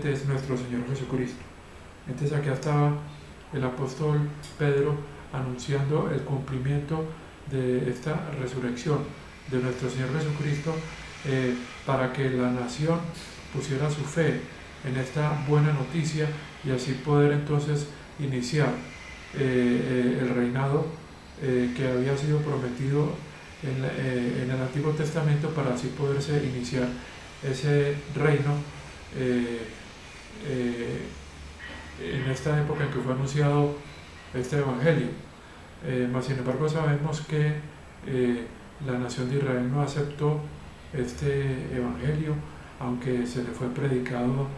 es nuestro Señor Jesucristo. Entonces acá estaba el apóstol Pedro anunciando el cumplimiento de esta resurrección de nuestro Señor Jesucristo, para que la nación pusiera su fe en esta buena noticia y así poder entonces iniciar el reinado que había sido prometido en el Antiguo Testamento, para así poderse iniciar ese reino en esta época en que fue anunciado este Evangelio. Mas sin embargo sabemos que la nación de Israel no aceptó este Evangelio, aunque se le fue predicado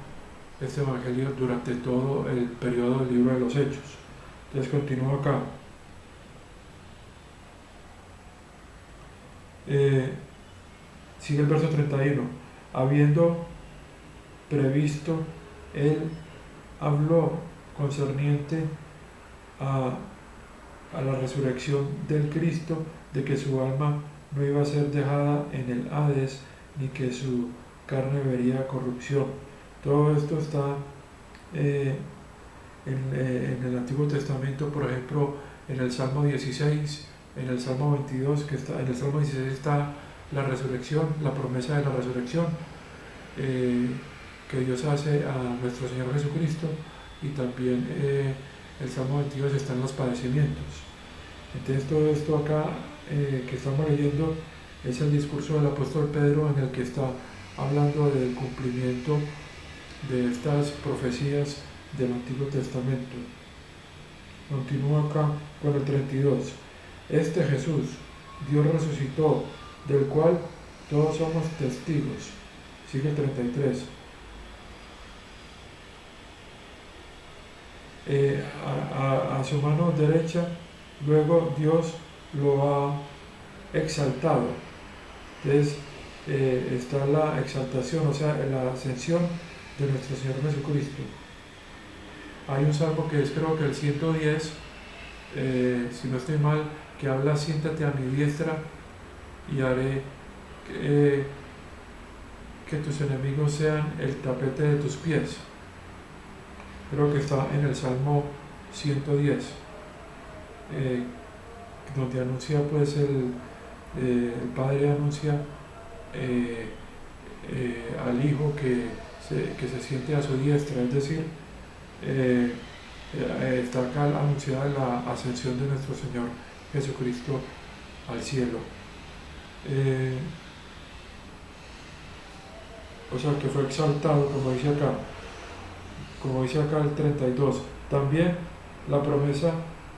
este Evangelio durante todo el periodo del libro de los Hechos. Entonces continúo acá. Sigue el verso 31. Habiendo previsto, él habló concerniente a la resurrección del Cristo, de que su alma no iba a ser dejada en el Hades, ni que su carne vería corrupción. Todo esto está en el Antiguo Testamento, por ejemplo, en el Salmo 16, en el Salmo 22, en el Salmo 16 está la resurrección, la promesa de la resurrección que Dios hace a nuestro Señor Jesucristo, y también el Salmo 22 están los padecimientos. Entonces todo esto acá que estamos leyendo es el discurso del apóstol Pedro, en el que está hablando del cumplimiento de estas profecías del Antiguo Testamento. Continúa acá con el 32. Este Jesús Dios resucitó, del cual todos somos testigos. Sigue el 33. A su mano derecha, luego Dios lo ha exaltado. Entonces está la exaltación, o sea, la ascensión de nuestro Señor Jesucristo. Hay un salmo que es, creo que el 110, si no estoy mal, que habla: siéntate a mi diestra y haré que tus enemigos sean el tapete de tus pies. Creo que está en el Salmo 110, donde anuncia, pues, el Padre anuncia al Hijo que se siente a su diestra, es decir, está acá anunciada la ascensión de nuestro Señor Jesucristo al cielo. O sea, que fue exaltado, como dice acá el 32. También la promesa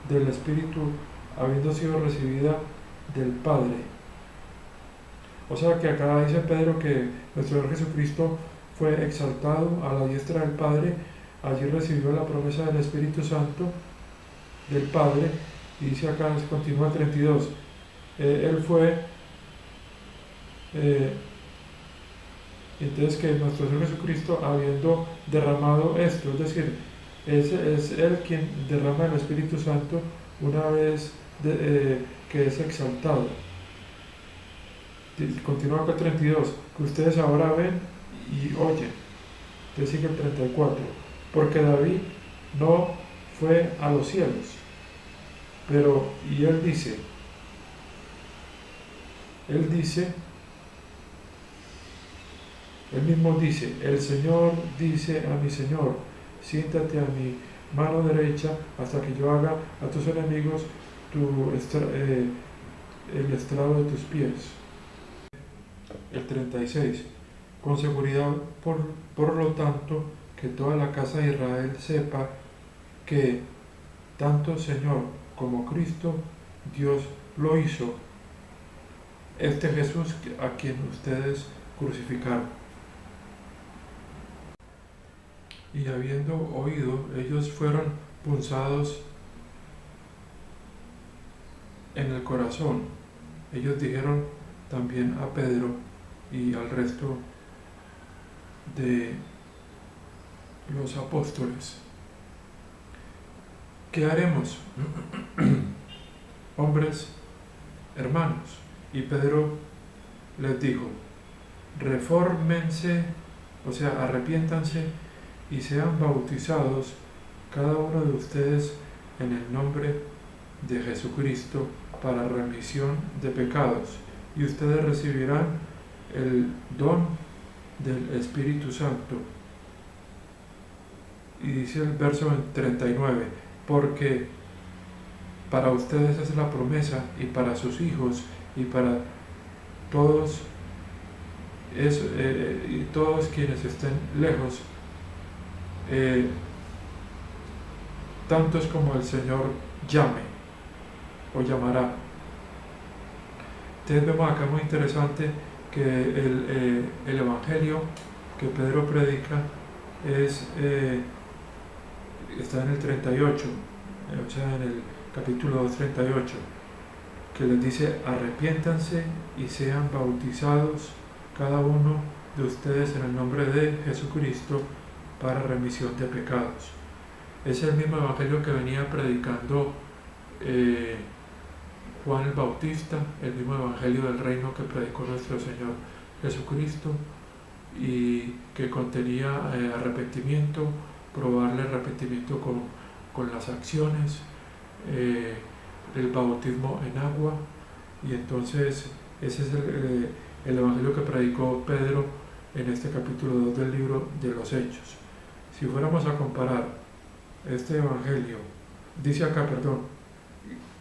del Espíritu, habiendo sido recibida del Padre. O sea que acá dice Pedro que nuestro Señor Jesucristo fue exaltado a la diestra del Padre. Allí recibió la promesa del Espíritu Santo del Padre, y dice acá, continúa el 32, él fue, entonces, que nuestro Señor Jesucristo, habiendo derramado esto, es decir, es Él quien derrama el Espíritu Santo una vez que es exaltado. Continúa acá el 32, que ustedes ahora ven y oyen. Entonces sigue el 34, porque David no fue a los cielos, pero, y él dice, él mismo dice: el Señor dice a mi Señor, siéntate a mi mano derecha hasta que yo haga a tus enemigos el estrado de tus pies. El 36. Con seguridad, por lo tanto, que toda la casa de Israel sepa que tanto Señor como Cristo, Dios lo hizo, este Jesús a quien ustedes crucificaron. Y habiendo oído, ellos fueron punzados en el corazón. Ellos dijeron también a Pedro y al resto de los apóstoles: ¿qué haremos, hombres hermanos? Y Pedro les dijo: refórmense, o sea, arrepiéntanse y sean bautizados cada uno de ustedes en el nombre de Jesucristo para remisión de pecados, y ustedes recibirán el don del Espíritu Santo. Y dice el verso 39, porque para ustedes es la promesa, y para sus hijos, y para todos, y todos quienes estén lejos, tantos como el Señor llame o llamará. Entonces vemos acá muy interesante que el Evangelio que Pedro predica está en el 38, o sea, en el capítulo 2, 38, que les dice: arrepiéntanse y sean bautizados cada uno de ustedes en el nombre de Jesucristo para remisión de pecados. Es el mismo evangelio que venía predicando Juan el Bautista, el mismo evangelio del reino que predicó nuestro Señor Jesucristo, y que contenía arrepentimiento, probarle arrepentimiento con las acciones, el bautismo en agua. Y entonces ese es el evangelio que predicó Pedro en este capítulo 2 del libro de los Hechos. Si fuéramos a comparar este evangelio, dice acá,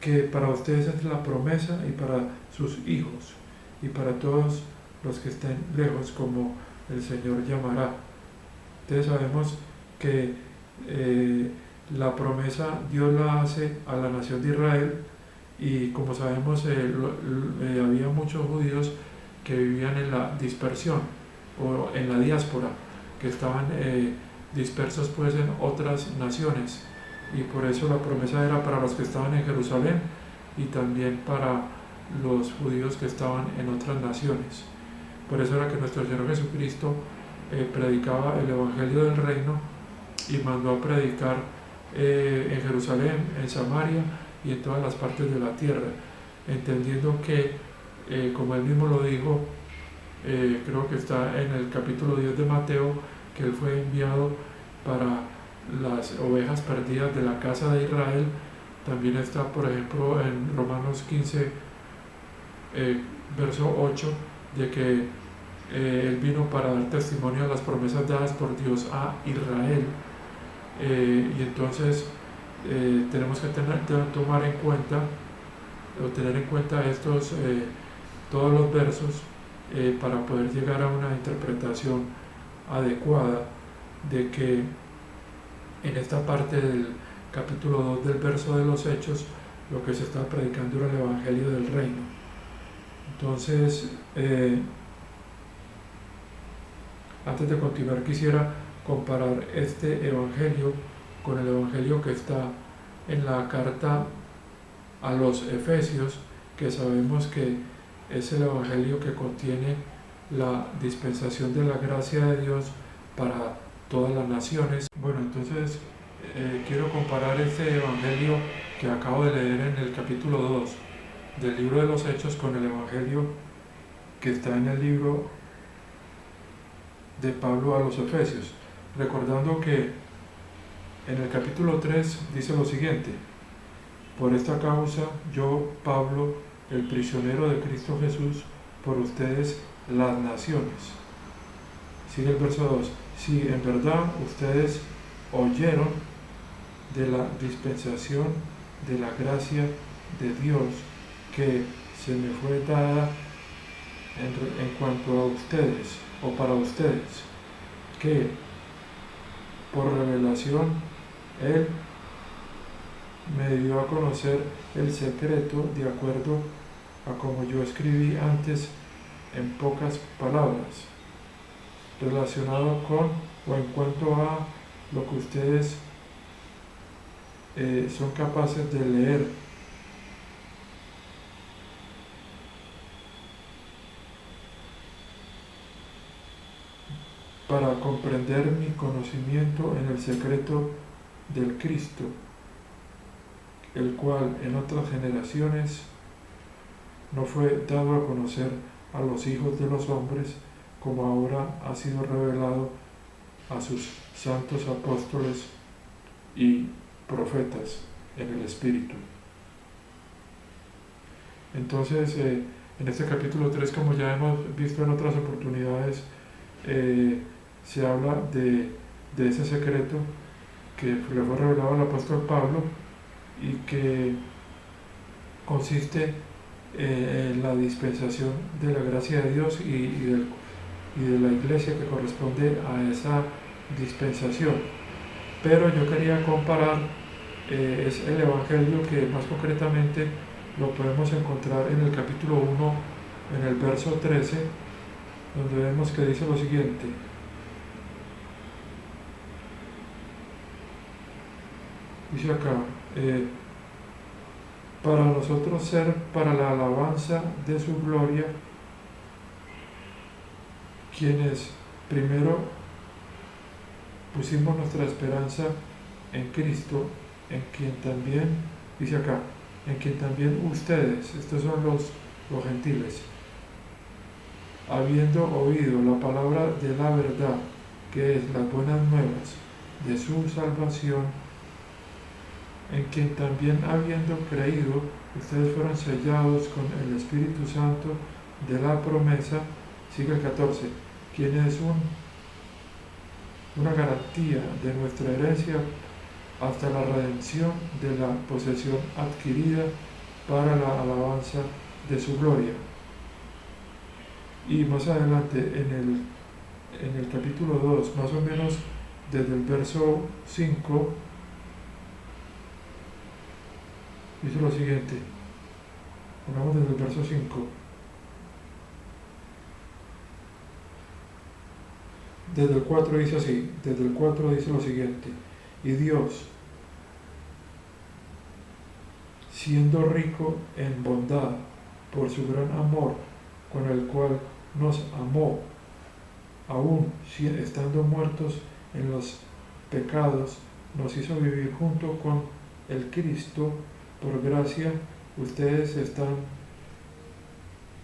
que para ustedes es la promesa, y para sus hijos, y para todos los que estén lejos, como el Señor llamará. Entonces sabemos que la promesa Dios la hace a la nación de Israel, y como sabemos había muchos judíos que vivían en la dispersión o en la diáspora, que estaban dispersos pues en otras naciones, y por eso la promesa era para los que estaban en Jerusalén y también para los judíos que estaban en otras naciones. Por eso era que nuestro Señor Jesucristo predicaba el Evangelio del Reino y mandó a predicar en Jerusalén, en Samaria y en todas las partes de la tierra, entendiendo que, como él mismo lo dijo, creo que está en el capítulo 10 de Mateo, que él fue enviado para las ovejas perdidas de la casa de Israel. También está, por ejemplo, en Romanos 15, verso 8, de que él vino para dar testimonio a las promesas dadas por Dios a Israel. Y entonces tenemos que tomar en cuenta o tener en cuenta todos los versos para poder llegar a una interpretación adecuada de que en esta parte del capítulo 2 del verso de los Hechos lo que se está predicando era el Evangelio del Reino. Entonces, antes de continuar, quisiera comparar este Evangelio con el Evangelio que está en la carta a los Efesios, que sabemos que es el Evangelio que contiene la dispensación de la gracia de Dios para todas las naciones. Bueno, entonces quiero comparar este Evangelio que acabo de leer en el capítulo 2 del libro de los Hechos con el Evangelio que está en el libro de Pablo a los Efesios, recordando que en el capítulo 3 dice lo siguiente: por esta causa yo, Pablo, el prisionero de Cristo Jesús, por ustedes las naciones. Sigue el verso 2: si en verdad ustedes oyeron de la dispensación de la gracia de Dios que se me fue dada en cuanto a ustedes, o para ustedes, que por revelación Él me dio a conocer el secreto de acuerdo a como yo escribí antes en pocas palabras, relacionado con o en cuanto a lo que ustedes son capaces de leer. Para comprender mi conocimiento en el secreto del Cristo, el cual en otras generaciones no fue dado a conocer a los hijos de los hombres, como ahora ha sido revelado a sus santos apóstoles y profetas en el Espíritu. Entonces, en este capítulo 3, como ya hemos visto en otras oportunidades, se habla de ese secreto que le fue revelado al apóstol Pablo y que consiste en la dispensación de la gracia de Dios y de la iglesia que corresponde a esa dispensación. Pero yo quería comparar es el Evangelio que más concretamente lo podemos encontrar en el capítulo 1, en el verso 13, donde vemos que dice lo siguiente: dice acá, para nosotros ser para la alabanza de su gloria, quienes primero pusimos nuestra esperanza en Cristo, en quien también, dice acá, en quien también ustedes, estos son los gentiles, habiendo oído la palabra de la verdad, que es las buenas nuevas de su salvación, en quien también habiendo creído, ustedes fueron sellados con el Espíritu Santo de la promesa, sigue el 14, quien es una garantía de nuestra herencia hasta la redención de la posesión adquirida para la alabanza de su gloria. Y más adelante en el capítulo 2, más o menos desde el verso 5, dice lo siguiente, pongamos desde el verso 5, desde el 4 dice así, desde el 4 dice lo siguiente: y Dios, siendo rico en bondad por su gran amor con el cual nos amó, aun estando muertos en los pecados, nos hizo vivir junto con el Cristo. Por gracia ustedes están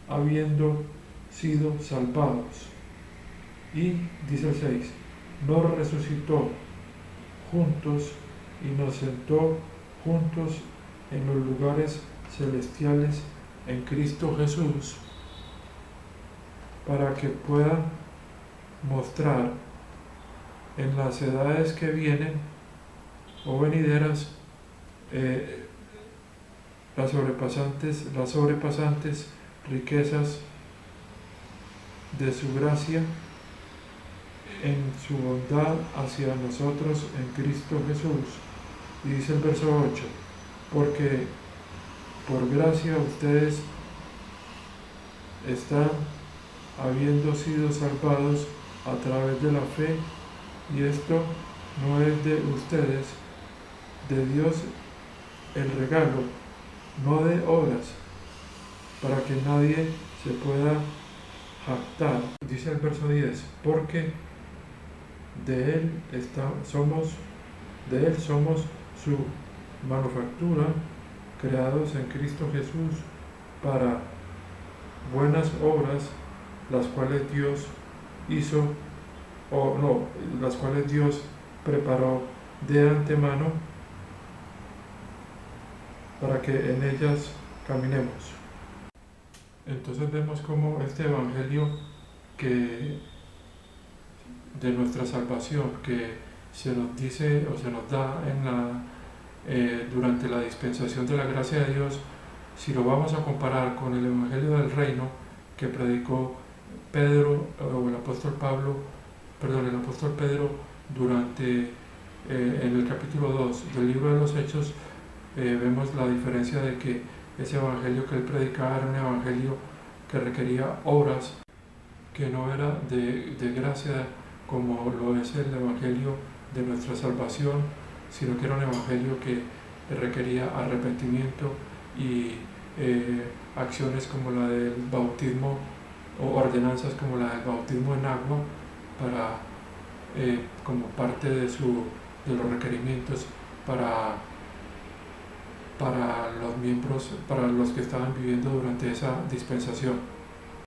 habiendo sido salvados. Y dice el 6, nos resucitó juntos y nos sentó juntos en los lugares celestiales en Cristo Jesús, para que puedan mostrar en las edades que vienen o venideras las sobrepasantes riquezas de su gracia en su bondad hacia nosotros en Cristo Jesús. Y dice el verso 8, porque por gracia ustedes están habiendo sido salvados a través de la fe, y esto no es de ustedes, de Dios el regalo, no de obras, para que nadie se pueda jactar. Dice el verso 10, porque de Él somos su manufactura, creados en Cristo Jesús para buenas obras, las cuales Dios las cuales Dios preparó de antemano para que en ellas caminemos. Entonces vemos cómo este evangelio de nuestra salvación, que se nos dice o se nos da durante la dispensación de la gracia de Dios, si lo vamos a comparar con el evangelio del reino que predicó Pedro o el apóstol Pedro durante en el capítulo 2 del libro de los Hechos, vemos la diferencia de que ese evangelio que él predicaba era un evangelio que requería obras, que no era de gracia como lo es el evangelio de nuestra salvación, sino que era un evangelio que requería arrepentimiento y acciones como la del bautismo, o ordenanzas como la del bautismo en agua, como parte de los requerimientos para los miembros, para los que estaban viviendo durante esa dispensación.